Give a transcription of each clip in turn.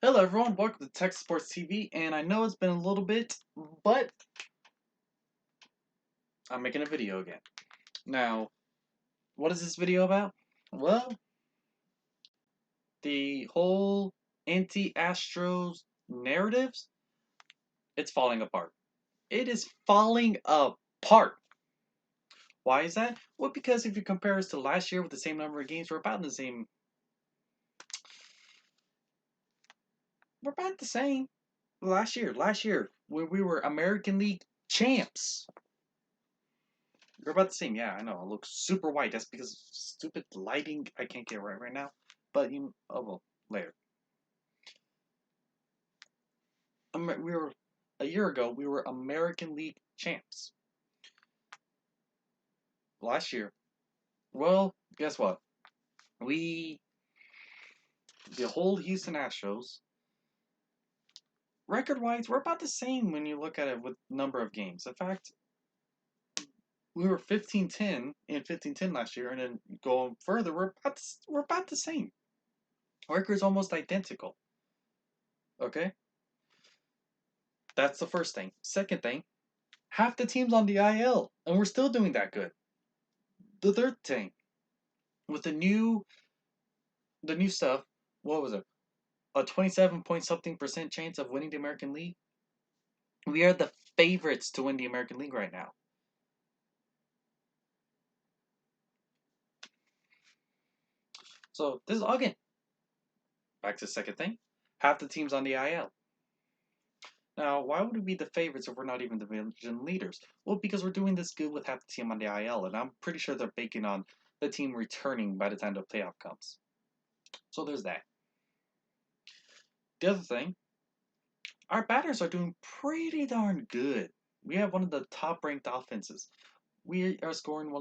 Hello everyone, welcome to Tech Sports TV, and I know it's been a little bit, but I'm making a video again. Now, what is this video about? Well, the whole anti-Astros narratives, it's falling apart. It is falling apart. Why is that? Well, because if you compare us to last year with the same number of games, we're about the same. We're about the same. Last year, when we were American League champs. You're about the same. Yeah, I know. I look super white. That's because of stupid lighting. I can't get right now. But oh well, later. We were a year ago. We were American League champs. Last year, well, guess what? We, the whole Houston Astros, record-wise, we're about the same when you look at it with number of games. In fact, we were 15-10 in 15-10 last year, and then going further, we're about the same. Record's almost identical. Okay. That's the first thing. Second thing, half the team's on the IL, and we're still doing that good. The third thing, with the new stuff, what was it? A 27 point something percent chance of winning the American League. We are the favorites to win the American League right now. So this is again. Back to the second thing, half the team's on the IL. Now, why would we be the favorites if we're not even division leaders? Well, because we're doing this good with half the team on the IL, and I'm pretty sure they're banking on the team returning by the time the playoff comes. So there's that. The other thing, our batters are doing pretty darn good. We have one of the top ranked offenses. We are scoring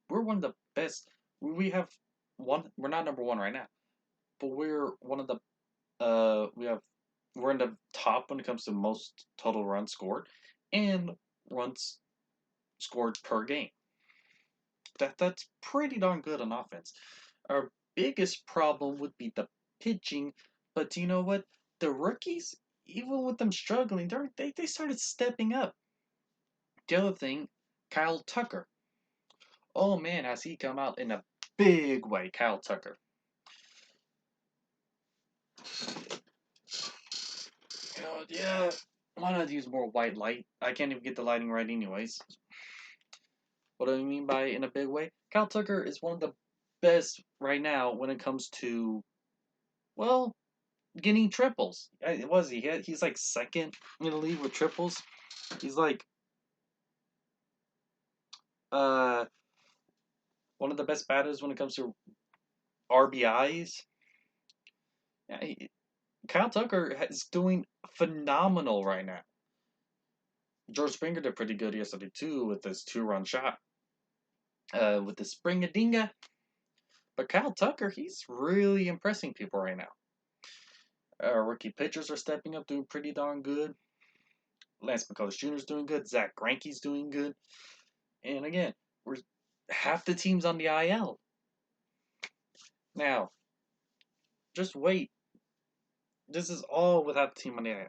we're one of the best. We have one, we're not number one right now, but we're one of the, we're in the top when it comes to most total runs scored and runs scored per game. That's pretty darn good on offense. Our biggest problem would be the pitching, but you know what? The rookies, even with them struggling, they started stepping up. The other thing, Kyle Tucker. Oh man, has he come out in a big way, Kyle Tucker. You know, yeah, why not use more white light? I can't even get the lighting right anyways. What do I mean by in a big way? Kyle Tucker is one of the best right now when it comes to, well, getting triples. Was he? He's like second in the league with triples. He's like uh one of the best batters when it comes to RBIs. Yeah, Kyle Tucker is doing phenomenal right now. George Springer did pretty good yesterday too with this 2-run shot. With the Springadinga. But Kyle Tucker, he's really impressing people right now. Rookie pitchers are stepping up, doing pretty darn good. Lance McCullers Jr. is doing good. Zach Greinke's doing good. And again, we're half the team's on the IL. Now, just wait. This is all with half the team on the IL.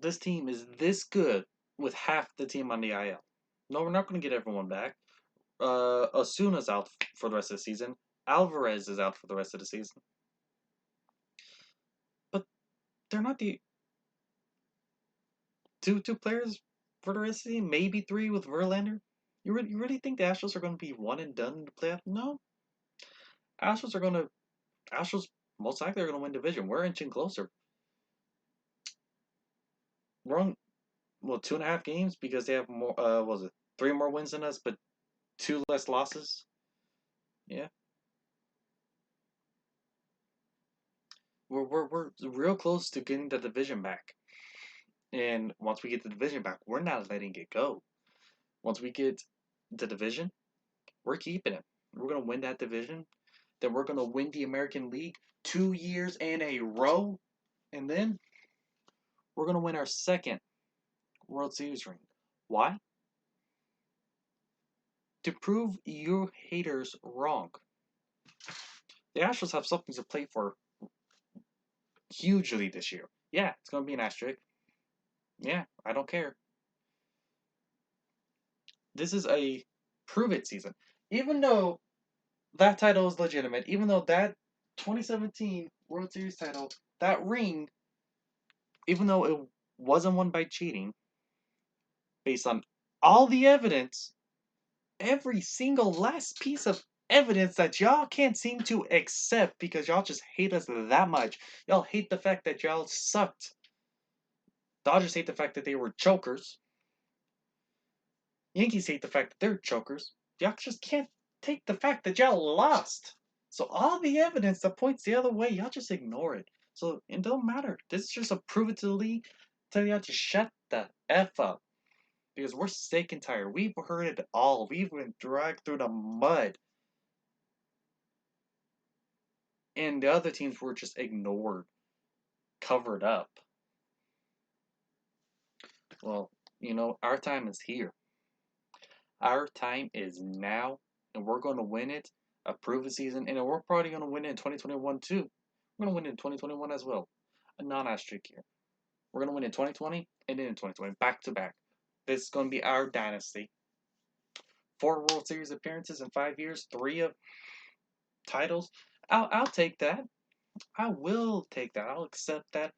This team is this good with half the team on the IL. No, we're not going to get everyone back. Osuna's out for the rest of the season. Alvarez is out for the rest of the season. But they're not the two players for the rest of the season. Maybe three with Verlander. You really think the Astros are going to be one and done in the playoff? No. Astros most likely are going to win division. We're inching closer. We're on 2.5 games because they have more. Was it 3 more wins than us, but 2 less losses? Yeah. We're real close to getting the division back. And once we get the division back, we're not letting it go. Once we get the division, we're keeping it. We're going to win that division. Then we're going to win the American League 2 years in a row. And then we're going to win our second World Series ring. Why? To prove you haters wrong. The Astros have something to play for hugely this year. Yeah, it's going to be an asterisk. Yeah, I don't care. This is a prove it season. Even though that title is legitimate, even though that 2017 World Series title, that ring, even though it wasn't won by cheating, based on all the evidence, every single last piece of evidence that y'all can't seem to accept because y'all just hate us that much. Y'all hate the fact that y'all sucked. Dodgers hate the fact that they were chokers. Yankees hate the fact that they're chokers. Y'all just can't take the fact that y'all lost. So all the evidence that points the other way, y'all just ignore it. So it don't matter. This is just a prove it to the league. Tell y'all to shut the F up. Because we're sick and tired. We've heard it all. We've been dragged through the mud. And the other teams were just ignored, covered up. Well, our time is here. Our time is now, and we're going to win it. A proven season, and we're probably going to win it in 2021 too. We're going to win it in 2021 as well. A non-asterisk year. We're going to win in 2020 and then in 2020, back to back. This is going to be our dynasty. 4 World Series appearances in 5 years, 3 of titles. I'll take that. I will take that. I'll accept that.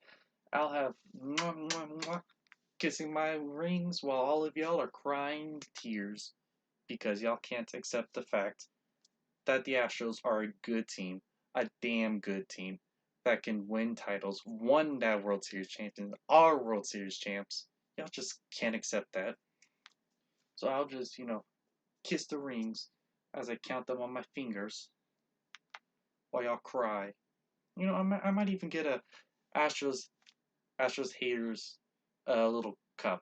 I'll have kissing my rings while all of y'all are crying tears because y'all can't accept the fact that the Astros are a good team, a damn good team that can win titles, won that World Series champions, are World Series champs. Y'all just can't accept that. So I'll just, kiss the rings as I count them on my fingers while y'all cry. I might even get a Astros haters little cup.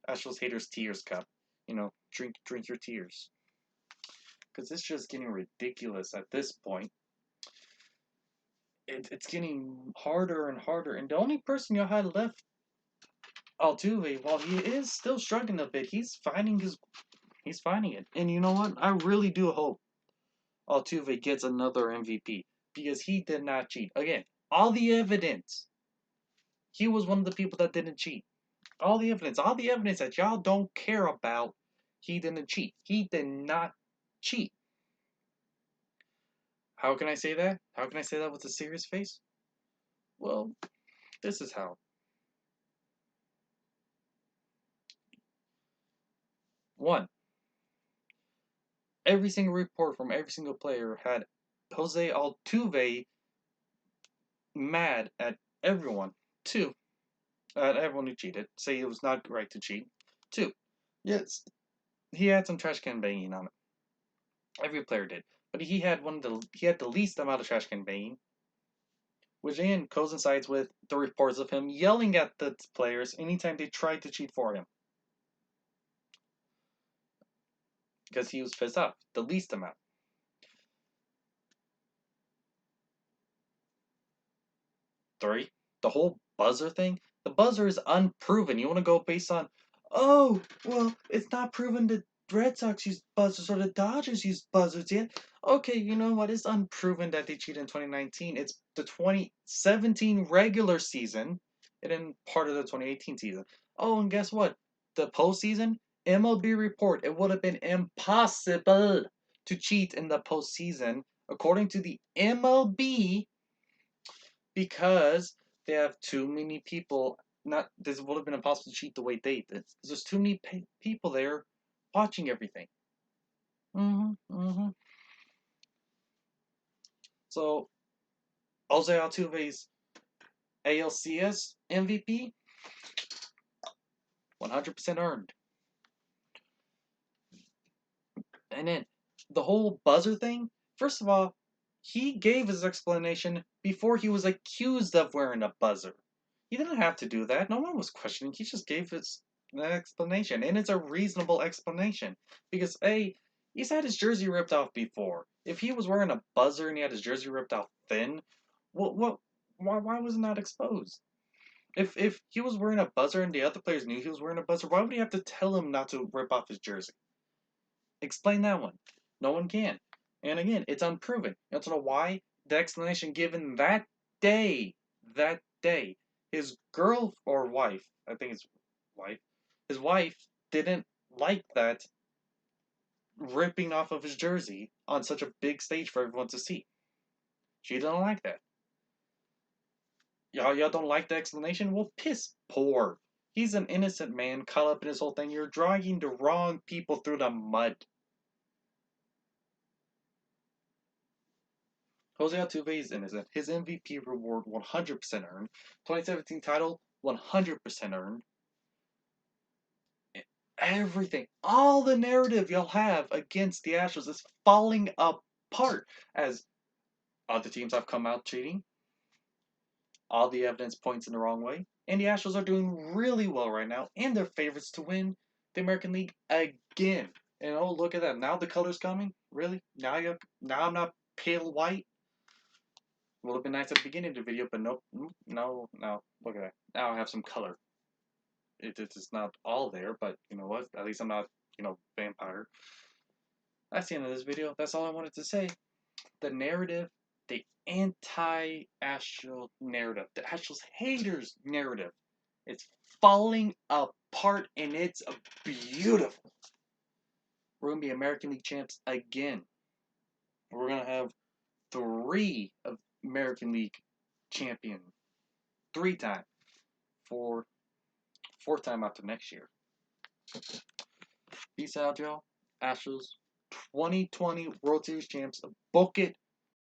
Astros haters tears cup. Drink your tears. Because it's just getting ridiculous at this point. It's getting harder and harder. And the only person y'all had left, Altuve, while he is still struggling a bit, he's finding it. And you know what? I really do hope Altuve gets another MVP because he did not cheat. Again, all the evidence. He was one of the people that didn't cheat. All the evidence that y'all don't care about, he didn't cheat. He did not cheat. How can I say that? How can I say that with a serious face? Well, this is how. 1. Every single report from every single player had Jose Altuve mad at everyone. 2. At everyone who cheated. Say it was not right to cheat. 2. Yes, he had some trash can banging on it. Every player did. But he had the least amount of trash can banging, which again coincides with the reports of him yelling at the players anytime they tried to cheat for him. Because he was pissed off. The least amount. 3. The whole buzzer thing. The buzzer is unproven. You want to go based on, oh, well, it's not proven the Red Sox used buzzers or the Dodgers used buzzers yet. Okay, you know what? It's unproven that they cheated in 2019. It's the 2017 regular season and then part of the 2018 season. Oh, and guess what? The postseason, MLB report, it would have been impossible to cheat in the postseason, according to the MLB, because they have too many people. Not this would have been impossible to cheat the way they did. There's too many people there watching everything. So Jose Altuve's ALCS MVP, 100% earned. And then the whole buzzer thing. First of all, he gave his explanation before he was accused of wearing a buzzer. He didn't have to do that. No one was questioning. He just gave his explanation, and it's a reasonable explanation because he's had his jersey ripped off before. If he was wearing a buzzer and he had his jersey ripped off thin, why wasn't that exposed? If he was wearing a buzzer and the other players knew he was wearing a buzzer, why would he have to tell him not to rip off his jersey? Explain that one. No one can. And again, it's unproven. You want to know why? The explanation given that day, his girl or wife, I think it's wife, his wife didn't like that ripping off of his jersey on such a big stage for everyone to see. She didn't like that. Y'all don't like the explanation? Well, piss poor. He's an innocent man caught up in this whole thing. You're dragging the wrong people through the mud. Jose Altuve is innocent. His MVP reward 100% earned. 2017 title 100% earned. Everything, all the narrative y'all have against the Astros is falling apart as other teams have come out cheating. All the evidence points in the wrong way. And the Astros are doing really well right now, and they're favorites to win the American League again. And oh, look at that. Now the color's coming? Really? Now I'm not pale white? Would have been nice at the beginning of the video, but nope. No. Look at that. Now I have some color. It's not all there, but you know what? At least I'm not, vampire. That's the end of this video. That's all I wanted to say. The narrative, the anti-Astro narrative, the Astros haters narrative, it's falling apart and it's beautiful. We're going to be American League champs again. We're going to have 3 American League champion. 3 times. 4th time after next year. Peace out, y'all. Astros 2020 World Series champs. Book it.